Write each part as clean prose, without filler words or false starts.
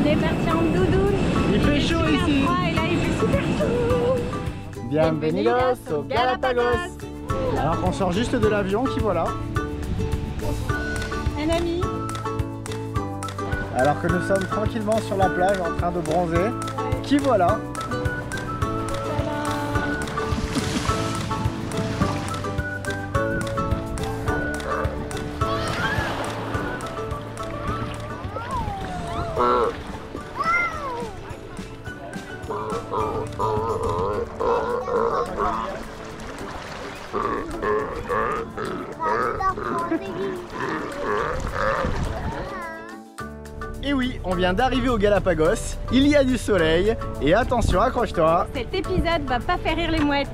On est parti en doudoune. Il fait chaud ici. Et là il fait super chaud. Bienvenidos au Galapagos. Alors qu'on sort juste de l'avion, qui voilà. Un ami. Alors que nous sommes tranquillement sur la plage en train de bronzer, qui voilà. Et oui, on vient d'arriver au Galapagos, il y a du soleil, et attention, accroche-toi. Cet épisode va pas faire rire les mouettes.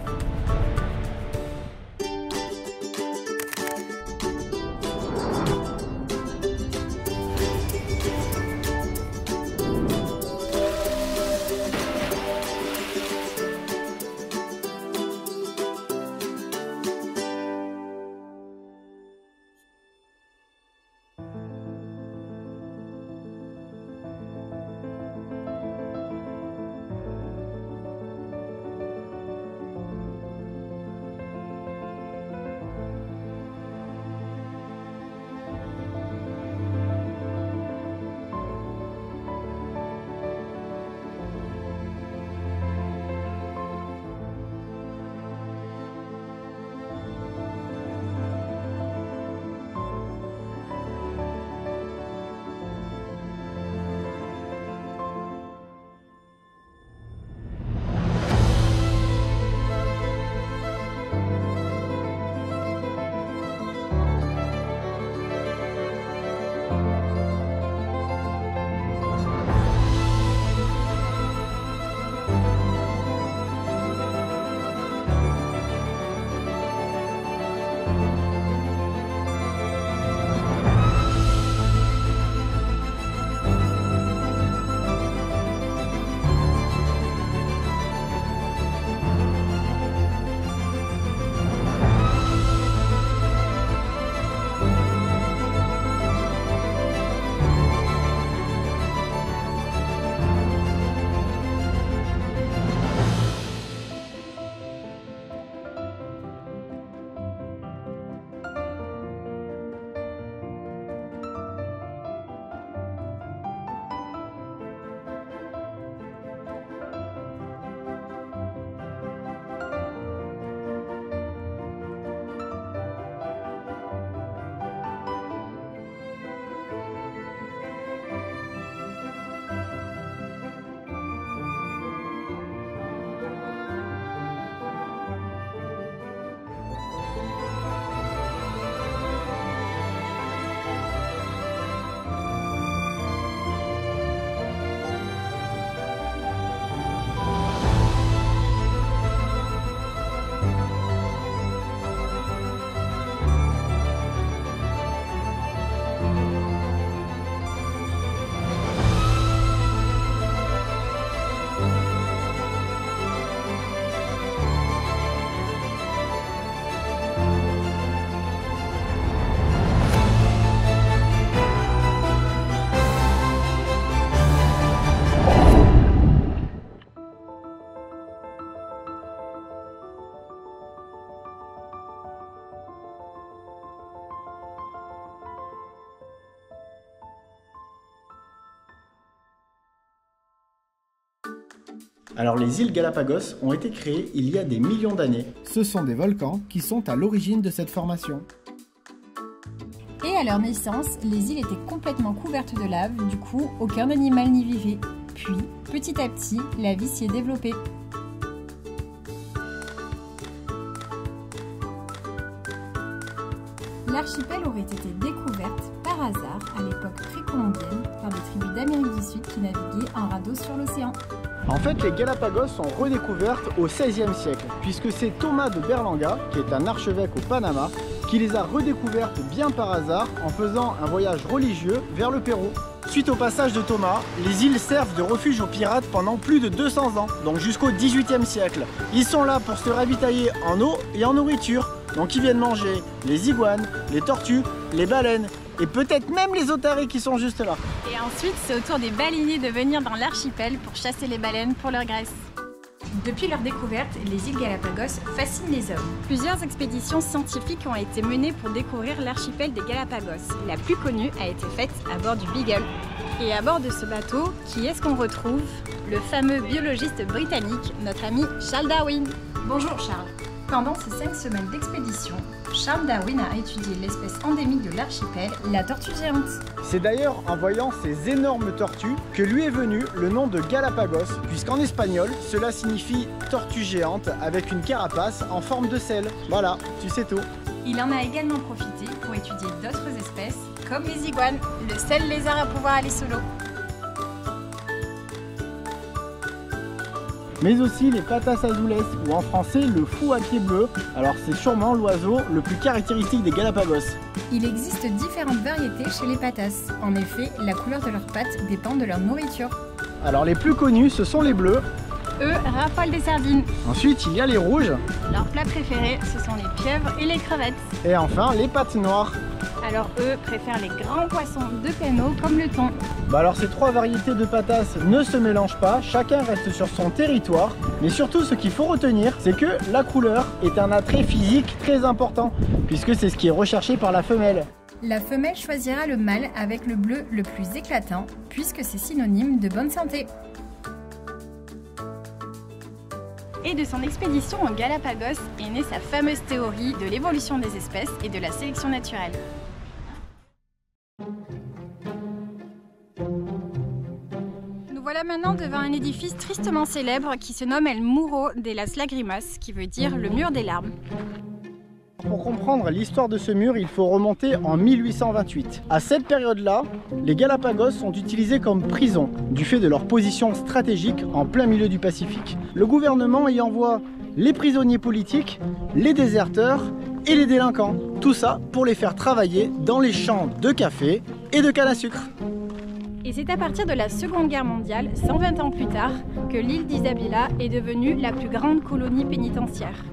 Alors les îles Galapagos ont été créées il y a des millions d'années. Ce sont des volcans qui sont à l'origine de cette formation. Et à leur naissance, les îles étaient complètement couvertes de lave, du coup aucun animal n'y vivait. Puis, petit à petit, la vie s'y est développée. L'archipel aurait été découverte par hasard à l'époque précolombienne par des tribus d'Amérique du Sud qui naviguaient en radeau sur l'océan. En fait, les Galapagos sont redécouvertes au XVIe siècle, puisque c'est Thomas de Berlanga, qui est un archevêque au Panama, qui les a redécouvertes bien par hasard en faisant un voyage religieux vers le Pérou. Suite au passage de Thomas, les îles servent de refuge aux pirates pendant plus de 200 ans, donc jusqu'au XVIIIe siècle. Ils sont là pour se ravitailler en eau et en nourriture, donc ils viennent manger les iguanes, les tortues, les baleines, et peut-être même les otaries qui sont juste là. Et ensuite, c'est au tour des baleiniers de venir dans l'archipel pour chasser les baleines pour leur graisse. Depuis leur découverte, les îles Galapagos fascinent les hommes. Plusieurs expéditions scientifiques ont été menées pour découvrir l'archipel des Galapagos. La plus connue a été faite à bord du Beagle. Et à bord de ce bateau, qui est-ce qu'on retrouve? Le fameux biologiste britannique, notre ami Charles Darwin. Bonjour Charles. Pendant ces 5 semaines d'expédition, Charles Darwin a étudié l'espèce endémique de l'archipel, la tortue géante. C'est d'ailleurs en voyant ces énormes tortues que lui est venu le nom de Galapagos, puisqu'en espagnol, cela signifie tortue géante avec une carapace en forme de sel. Voilà, tu sais tout. Il en a également profité pour étudier d'autres espèces, comme les iguanes, le seul lézard à pouvoir aller solo. Mais aussi les patas azules, ou en français le fou à pied bleu. Alors c'est sûrement l'oiseau le plus caractéristique des Galapagos. Il existe différentes variétés chez les patas. En effet, la couleur de leurs pattes dépend de leur nourriture. Alors les plus connus, ce sont les bleus. Eux raffolent des sardines. Ensuite, il y a les rouges. Leur plat préféré, ce sont les pieuvres et les crevettes. Et enfin, les pattes noires. Alors eux préfèrent les grands poissons de pleine eau comme le thon. Alors ces 3 variétés de patas ne se mélangent pas, chacun reste sur son territoire. Mais surtout ce qu'il faut retenir, c'est que la couleur est un attrait physique très important, puisque c'est ce qui est recherché par la femelle. La femelle choisira le mâle avec le bleu le plus éclatant, puisque c'est synonyme de bonne santé. Et de son expédition aux Galapagos est née sa fameuse théorie de l'évolution des espèces et de la sélection naturelle. Nous voilà maintenant devant un édifice tristement célèbre qui se nomme El Muro de las Lágrimas, qui veut dire le mur des larmes. Pour comprendre l'histoire de ce mur, il faut remonter en 1828. À cette période-là, les Galapagos sont utilisés comme prison, du fait de leur position stratégique en plein milieu du Pacifique. Le gouvernement y envoie les prisonniers politiques, les déserteurs et les délinquants. Tout ça pour les faire travailler dans les champs de café et de canne à sucre. Et c'est à partir de la Seconde Guerre mondiale, 120 ans plus tard, que l'île d'Isabela est devenue la plus grande colonie pénitentiaire.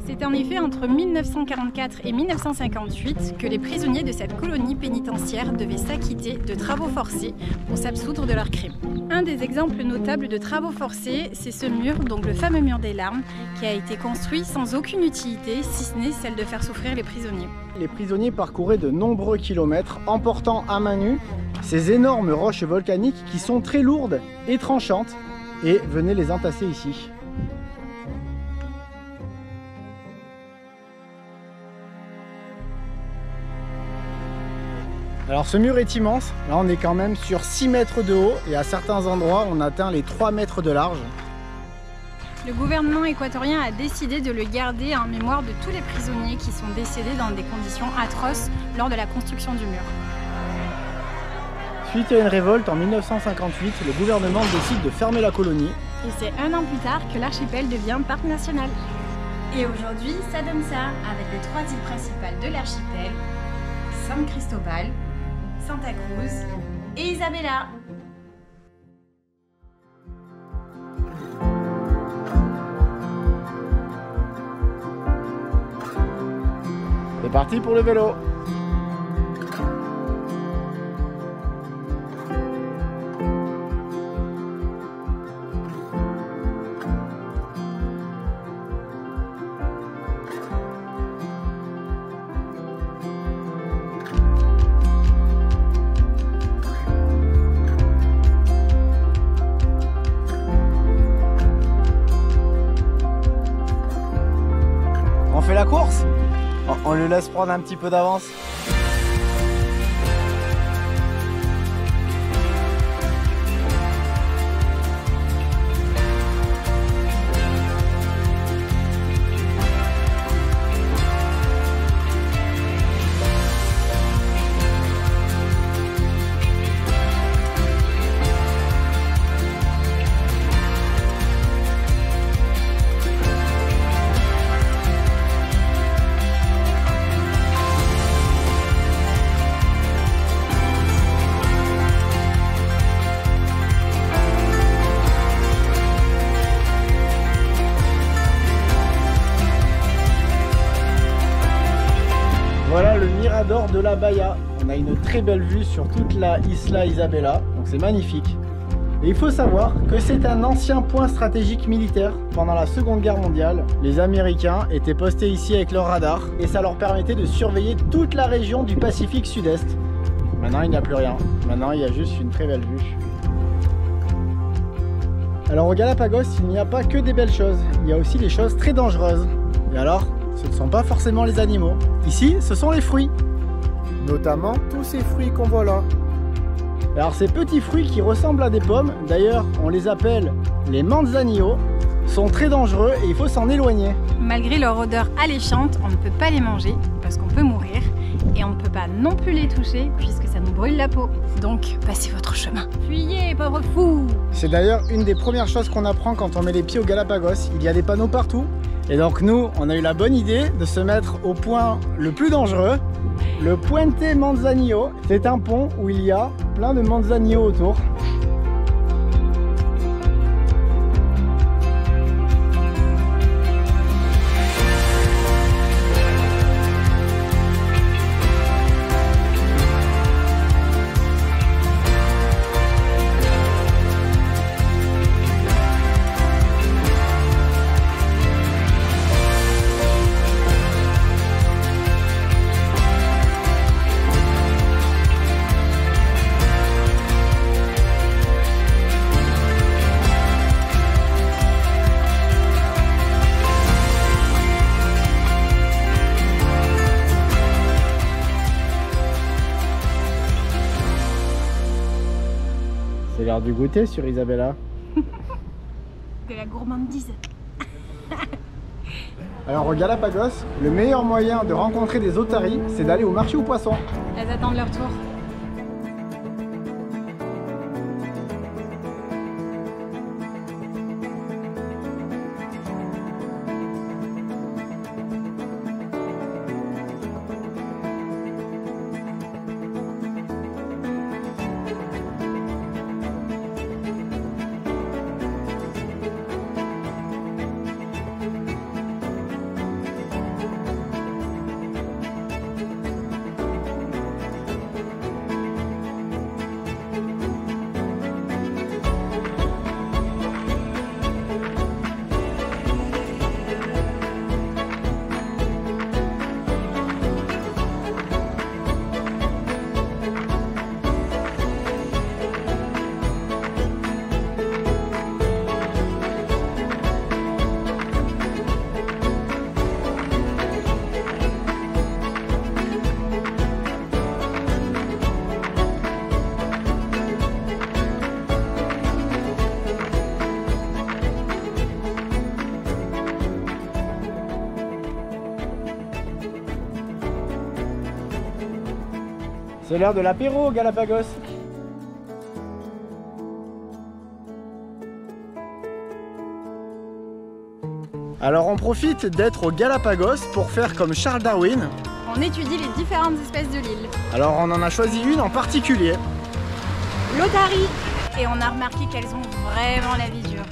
C'est en effet entre 1944 et 1958 que les prisonniers de cette colonie pénitentiaire devaient s'acquitter de travaux forcés pour s'absoudre de leurs crimes. Un des exemples notables de travaux forcés, c'est ce mur, donc le fameux mur des larmes, qui a été construit sans aucune utilité, si ce n'est celle de faire souffrir les prisonniers. Les prisonniers parcouraient de nombreux kilomètres, emportant à main nue ces énormes roches volcaniques qui sont très lourdes et tranchantes, et venaient les entasser ici. Alors ce mur est immense, là on est quand même sur 6 mètres de haut et à certains endroits on atteint les 3 mètres de large. Le gouvernement équatorien a décidé de le garder en mémoire de tous les prisonniers qui sont décédés dans des conditions atroces lors de la construction du mur. Suite à une révolte en 1958, le gouvernement décide de fermer la colonie. Et c'est 1 an plus tard que l'archipel devient parc national. Et aujourd'hui, ça donne ça, avec les 3 îles principales de l'archipel, San Cristobal, Santa Cruz et Isabela. C'est parti pour le vélo. On fait la course? On le laisse prendre un petit peu d'avance. Voilà le Mirador de la Baia. On a une très belle vue sur toute la Isla Isabela, donc c'est magnifique. Et il faut savoir que c'est un ancien point stratégique militaire. Pendant la Seconde Guerre mondiale, les Américains étaient postés ici avec leur radar et ça leur permettait de surveiller toute la région du Pacifique Sud-Est. Maintenant, il n'y a plus rien. Maintenant, il y a juste une très belle vue. Alors au Galapagos, il n'y a pas que des belles choses. Il y a aussi des choses très dangereuses. Et alors, ce ne sont pas forcément les animaux. Ici, ce sont les fruits. Notamment tous ces fruits qu'on voit là. Alors ces petits fruits qui ressemblent à des pommes, d'ailleurs on les appelle les manzanillos, sont très dangereux et il faut s'en éloigner. Malgré leur odeur alléchante, on ne peut pas les manger parce qu'on peut mourir. Et on ne peut pas non plus les toucher puisque ça nous brûle la peau. Donc passez votre chemin. Fuyez, pauvre fou! C'est d'ailleurs une des premières choses qu'on apprend quand on met les pieds au Galapagos. Il y a des panneaux partout. Et donc nous, on a eu la bonne idée de se mettre au point le plus dangereux, le Puente Manzanillo. C'est un pont où il y a plein de manzanillos autour. C'est l'heure du goûter sur Isabela. De la gourmandise. Alors au Galapagos, le meilleur moyen de rencontrer des otaries, c'est d'aller au marché aux poissons. Elles attendent leur tour. C'est l'heure de l'apéro au Galapagos. Alors on profite d'être au Galapagos pour faire comme Charles Darwin. On étudie les différentes espèces de l'île. Alors on en a choisi une en particulier. L'otarie. Et on a remarqué qu'elles ont vraiment la vie dure.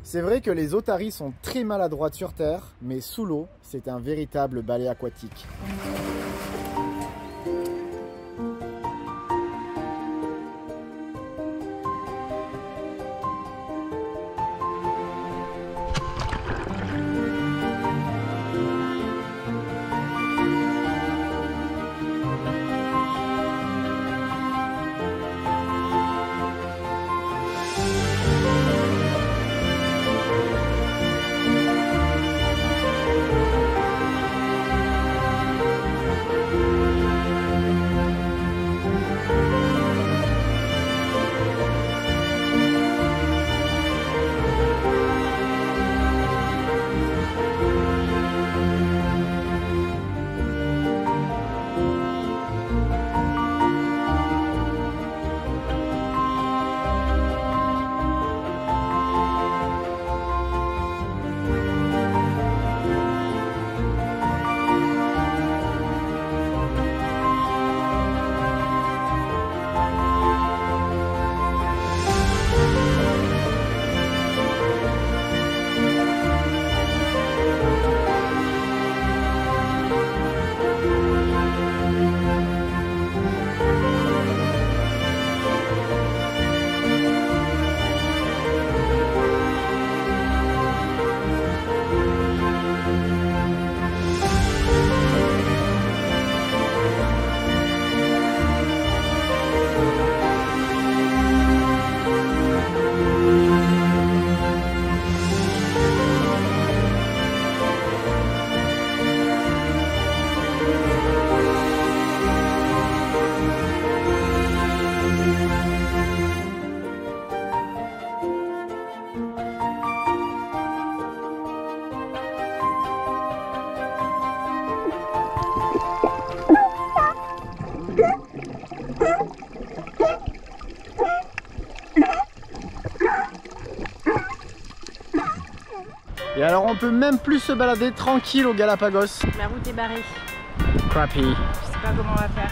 C'est vrai que les otaries sont très maladroites sur terre, mais sous l'eau, c'est un véritable balai aquatique. Et alors on peut même plus se balader tranquille au Galapagos. La route est barrée. Crappy. Je sais pas comment on va faire.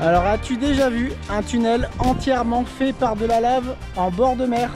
Alors as-tu déjà vu un tunnel entièrement fait par de la lave en bord de mer?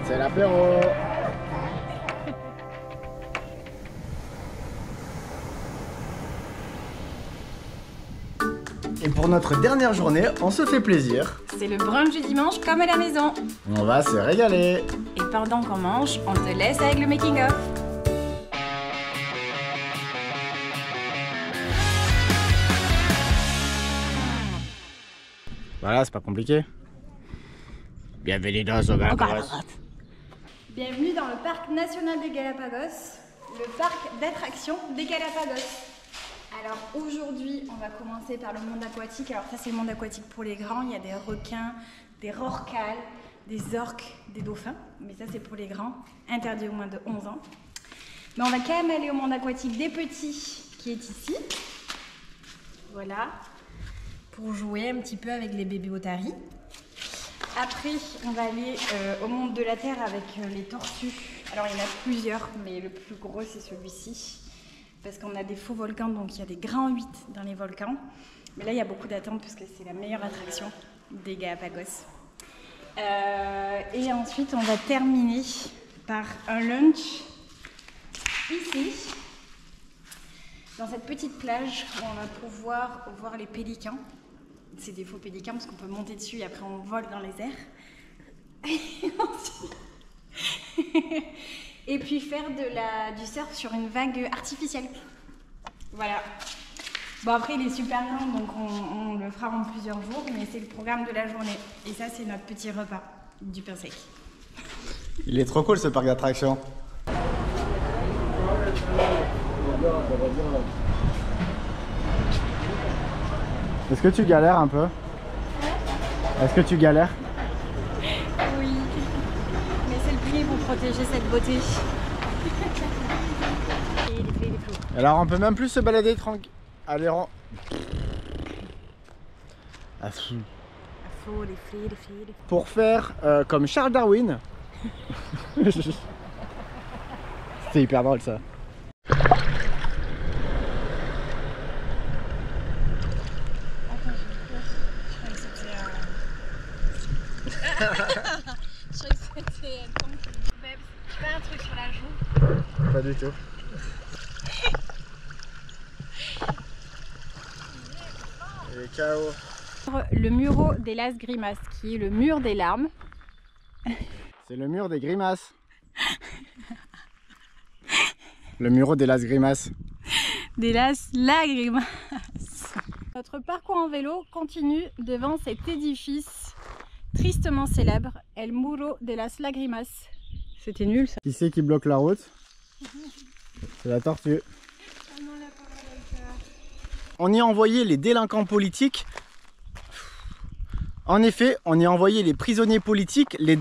C'est l'apéro. Et pour notre dernière journée, on se fait plaisir. C'est le brunch du dimanche comme à la maison. On va se régaler. Et pendant qu'on mange, on te laisse avec le making of. Voilà, c'est pas compliqué. Bienvenue dans ce Galapagos. Bienvenue dans le parc national des Galapagos, le parc d'attractions des Galapagos. Alors aujourd'hui, on va commencer par le monde aquatique. Alors ça, c'est le monde aquatique pour les grands. Il y a des requins, des rorquals, des orques, des dauphins. Mais ça, c'est pour les grands, interdit aux moins de 11 ans. Mais on va quand même aller au monde aquatique des petits, qui est ici. Voilà, pour jouer un petit peu avec les bébés otaries. Après, on va aller au monde de la Terre avec les tortues. Alors, il y en a plusieurs, mais le plus gros, c'est celui-ci. Parce qu'on a des faux volcans, donc il y a des grands 8 dans les volcans. Mais là, il y a beaucoup d'attentes parce que c'est la meilleure attraction des Galapagos. Et ensuite, on va terminer par un lunch ici, dans cette petite plage où on va pouvoir voir les pélicans. C'est des faux pélicans parce qu'on peut monter dessus et après on vole dans les airs. Et puis faire du surf sur une vague artificielle. Voilà. Bon, après il est super grand, donc on le fera en plusieurs jours, mais c'est le programme de la journée. Et ça, c'est notre petit repas du pain sec. Il est trop cool ce parc d'attractions. Est-ce que tu galères un peu? Est-ce que tu galères? Oui, mais c'est le prix pour protéger cette beauté. Alors on peut même plus se balader tranquille. Allez, pour faire comme Charles Darwin. C'est hyper drôle ça. Je croyais que c'était un temps qui... Tu fais un truc sur la joue? Pas du tout. Et KO. Le muro de las grimas, qui est le mur des larmes. C'est le mur des grimaces. Le muro de las grimaces. De las lagrimas. Notre parcours en vélo continue devant cet édifice tristement célèbre, El Muro de las Lagrimas. C'était nul ça. Qui c'est qui bloque la route? C'est la tortue. On y a envoyé les délinquants politiques. En effet, on y a envoyé les prisonniers politiques, les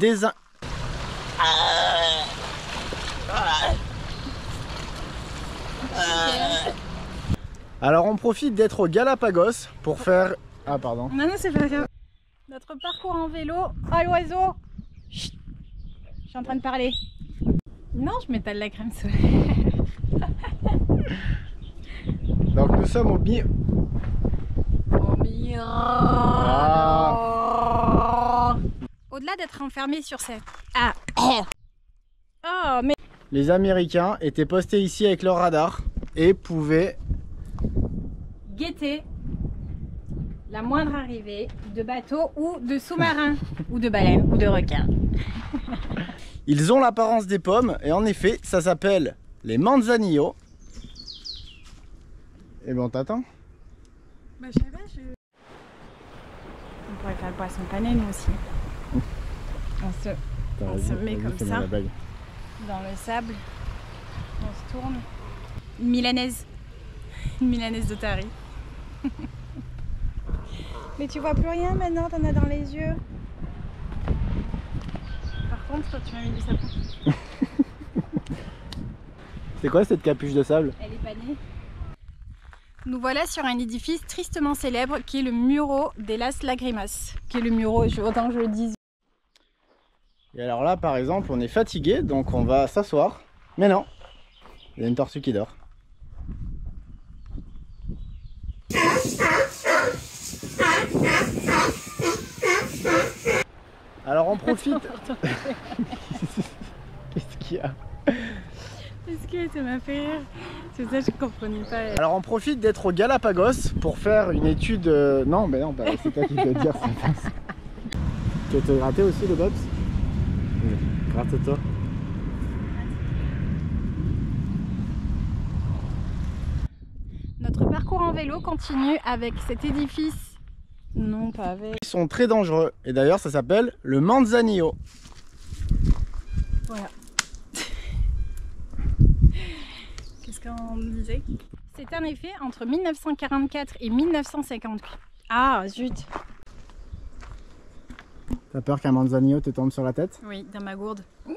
Alors on profite d'être au Galapagos pour faire... Ah pardon. Non, non, c'est pas grave. Notre parcours en vélo. Oh l'oiseau! Chut. Je suis en train de parler. Non, je m'étale la crème solaire. Donc nous sommes au Au-delà d'être enfermé sur cette... Ah. Oh, mais... Les Américains étaient postés ici avec leur radar et pouvaient guetter la moindre arrivée de bateaux ou de sous-marins ou de baleines ou de requins. Ils ont l'apparence des pommes et en effet ça s'appelle les manzanillos. Et bon, t'attends? Bah je sais pas, on pourrait faire le poisson pané nous aussi. On se met comme ça dans le sable, on se tourne. Une milanaise d'otarie. Mais tu vois plus rien maintenant, t'en as dans les yeux. Par contre, toi tu m'as mis du sapin. C'est quoi cette capuche de sable? Elle est panée. Nous voilà sur un édifice tristement célèbre qui est le Muro de las Lagrimas. Qui est le Muro, autant que je le dise. Et alors là par exemple on est fatigué donc on va s'asseoir. Mais non, il y a une tortue qui dort. Alors on profite. Qu'est-ce qu'il y a? Est-ce que ça m'a fait rire? C'est ça, je comprenais pas. Alors on profite d'être au Galapagos pour faire une étude. Non, ben non, c'est toi qui dois dire ça. Tu veux te gratter aussi le Bobs? Gratte-toi. Notre parcours en vélo continue avec cet édifice Non, pas avec. Ils sont très dangereux et d'ailleurs ça s'appelle le manzanillo. Voilà. Qu'est-ce qu'on disait? C'est en effet entre 1944 et 1958. Ah zut! T'as peur qu'un manzanillo te tombe sur la tête? Oui, dans ma gourde. Ouh.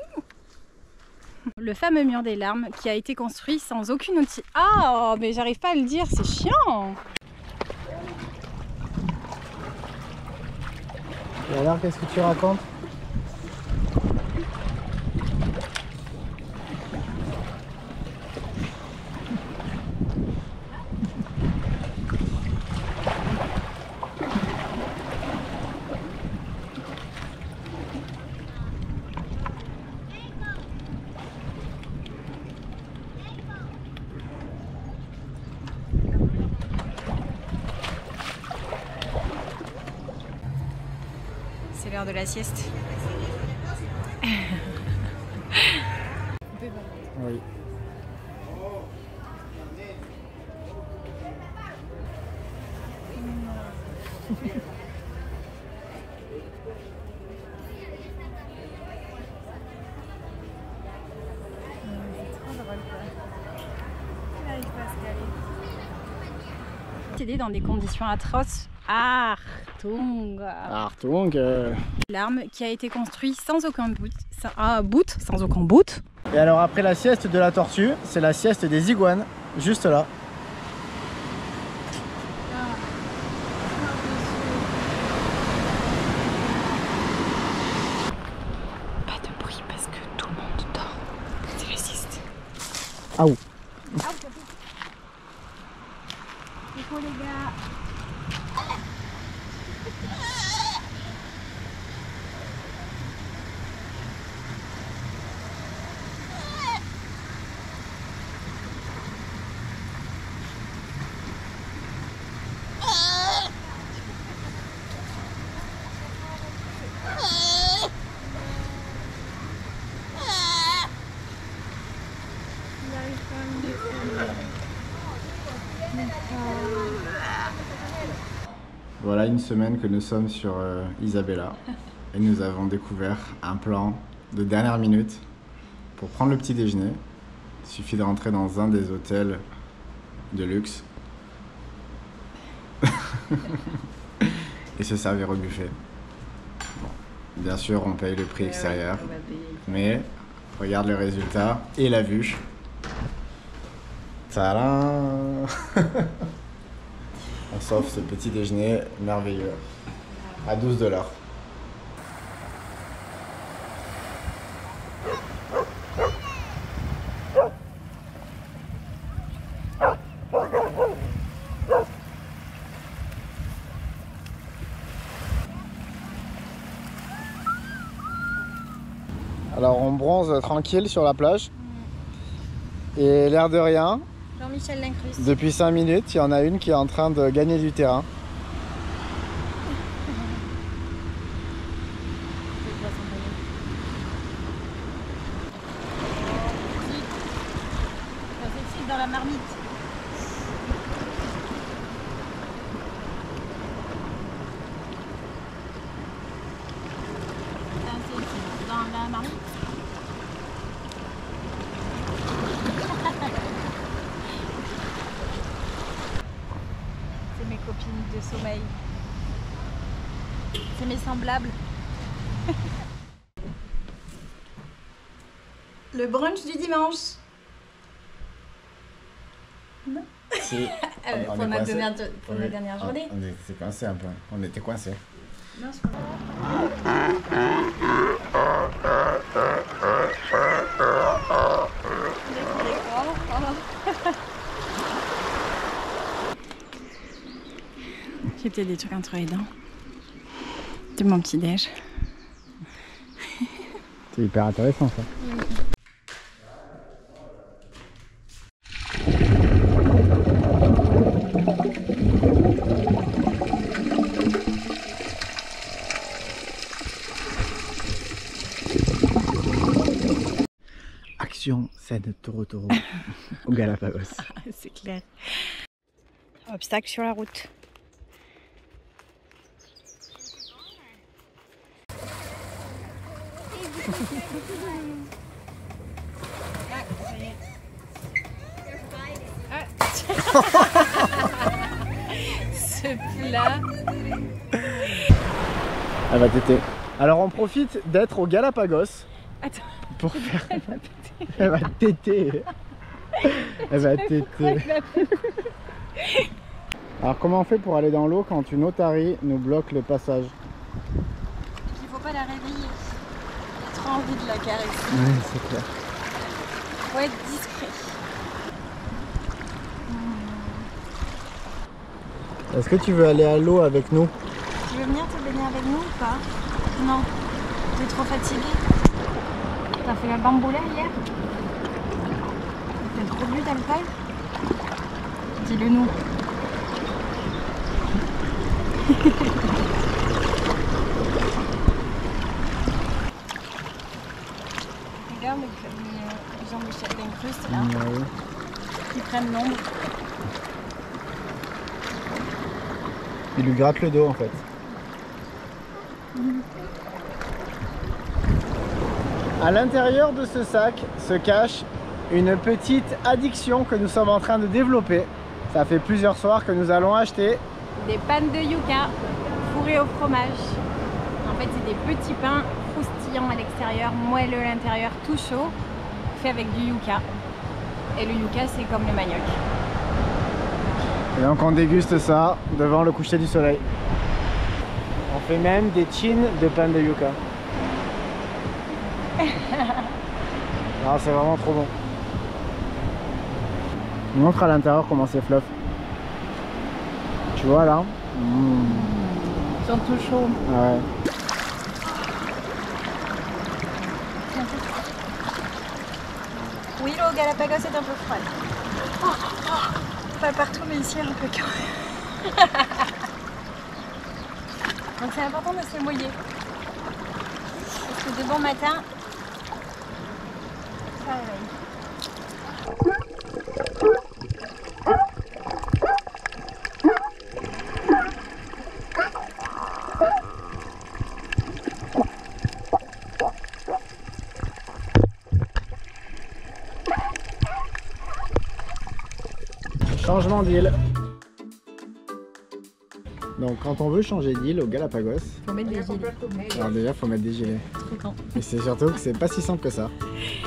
Le fameux mur des larmes qui a été construit sans aucune outil. Ah, mais j'arrive pas à le dire, c'est chiant! Et alors qu'est-ce que tu racontes? C'est l'heure de la sieste. Oui. T'aider dans des conditions atroces. Achtung! Achtung. L'arme qui a été construit sans aucun boot, sans aucun boot. Et alors après la sieste de la tortue, c'est la sieste des iguanes, juste là. Pas de bruit parce que tout le monde dort. C'est la sieste. Ah ouh. Il faut les gars. Voilà une semaine que nous sommes sur Isabella et nous avons découvert un plan de dernière minute pour prendre le petit déjeuner. Il suffit de rentrer dans un des hôtels de luxe et se servir au buffet. Bon, bien sûr, on paye le prix extérieur, mais regarde le résultat et la vue. Tadam! On s'offre ce petit déjeuner merveilleux à 12 $. Alors on bronze tranquille sur la plage et l'air de rien. Jean-Michel Lincruste. Depuis 5 minutes, il y en a une qui est en train de gagner du terrain. C'est dans la marmite. Dans la marmite. C'est mes copines de sommeil. C'est mes semblables. Le brunch du dimanche. Non. Si. Pour notre dernière journée. On était coincés un peu. On était coincés. Non, je crois. J'ai peut-être des trucs entre les dents. De mon petit déj. C'est hyper intéressant ça. Action, scène Toro Toro au Galapagos. C'est clair. Obstacle sur la route. Ce plat. Elle va téter. Alors on profite d'être au Galapagos. Attends. Pour faire... Elle va téter. Elle va téter. Alors comment on fait pour aller dans l'eau quand une otarie nous bloque le passage? Il faut pas la réveiller. J'ai trop envie de la caresser. Oui, c'est clair. Faut être discret. Est-ce que tu veux aller à l'eau avec nous? Tu veux venir te baigner avec nous ou pas? Non. T'es trop fatigué? T'as fait la bamboula hier? T'as trop bu d'alcool? Dis-le nous. Regarde les gens de Châtelaine-Crust là, Oui. qui prennent l'ombre. Il lui gratte le dos en fait. À l'intérieur de ce sac se cache une petite addiction que nous sommes en train de développer. Ça fait plusieurs soirs que nous allons acheter Des pannes de yucca fourrées au fromage. En fait, c'est des petits pains croustillants à l'extérieur, moelleux à l'intérieur, tout chaud, fait avec du yucca. Et le yucca, c'est comme le manioc. et donc on déguste ça devant le coucher du soleil. On fait même des chins de pain de yucca. Ah, c'est vraiment trop bon. Montre à l'intérieur comment c'est fluff. Tu vois là? Ils sont tout chauds. Ah ouais. Oui, l'eau au Galapagos est un peu froide. Pas partout, mais ici un peu quand même. Donc c'est important de se mouiller. Parce que de bon matin, ça réveille. Changement d'île. Donc quand on veut changer d'île au Galapagos, Faut mettre des gilets. alors déjà faut mettre des gilets. Fréquent. Et c'est surtout que c'est pas si simple que ça.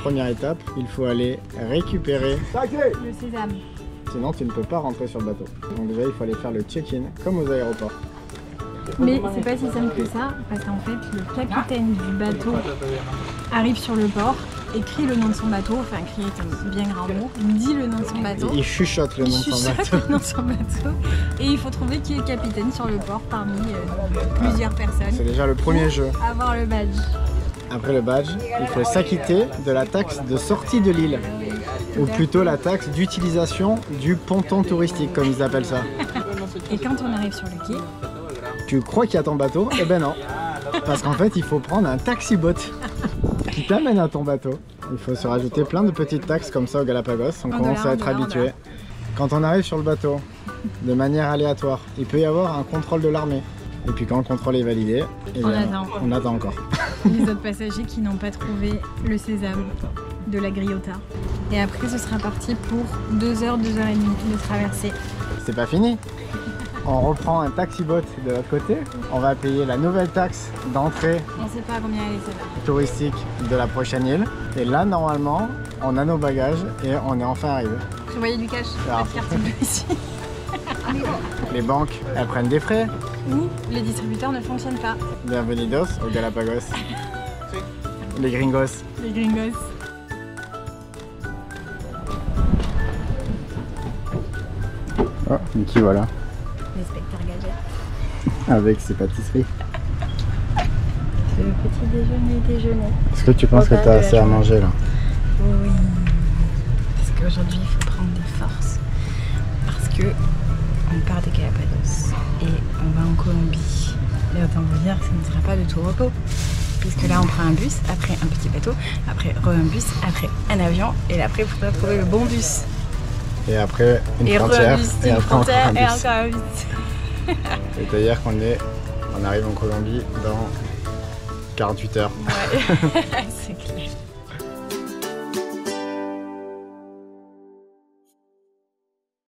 Première étape, il faut aller récupérer, Le sésame. sinon tu ne peux pas rentrer sur le bateau. Donc déjà il faut aller faire le check-in comme aux aéroports. Mais c'est pas si simple que ça, parce qu'en fait, le capitaine du bateau arrive sur le port, écrit le nom de son bateau, enfin écrit est un bien grand mot, il dit le nom de son bateau. Il chuchote le nom de son chuchote bateau. le nom de son bateau. Et il faut trouver qui est le capitaine sur le port parmi plusieurs personnes. C'est déjà le premier jeu. Avoir le badge. Après le badge, il faut s'acquitter de la taxe de sortie de l'île. Ou plutôt la taxe d'utilisation du ponton touristique, comme ils appellent ça. Et quand on arrive sur le quai, Tu crois qu'il y a ton bateau? Eh ben non. Parce qu'en fait, il faut prendre un taxi-boat qui t'amène à ton bateau. Il faut se rajouter plein de petites taxes comme ça au Galapagos. On commence à être habitué. Quand on arrive sur le bateau, de manière aléatoire, il peut y avoir un contrôle de l'armée. Et puis quand le contrôle est validé, eh bien, on attend encore. les autres passagers qui n'ont pas trouvé le sésame de la Griota. Et après, ce sera parti pour 2 heures, 2 heures et demie de traversée. C'est pas fini. On reprend un taxi-boat de l'autre côté. On va payer la nouvelle taxe d'entrée On sait pas combien elle est celle-là. touristique de la prochaine île. Et là, normalement, on a nos bagages et on est enfin arrivé. Prévoyez du cash, Alors. pas de carte bleue ici. Les banques, elles prennent des frais. Ou les distributeurs ne fonctionnent pas. Bienvenidos au Galapagos. Les gringos. Les gringos. Oh, Mickey, voilà. L'inspecteur Gadget. Avec ses pâtisseries. C'est le petit déjeuner. Est-ce que tu penses que tu as assez à manger là? Oui. Parce qu'aujourd'hui, il faut prendre des forces. Parce que on part des Galapagos et on va en Colombie. Et autant vous dire que ce ne sera pas de tout repos. Puisque là, on prend un bus, après un petit bateau, après un bus, après un avion, et après, il faudra trouver le bon bus. Et après une Et frontière. un bus, Et une après encore frontière, un et bus. encore un bus. C'est-à-dire qu'on arrive en Colombie dans 48 heures. Ouais, c'est clair.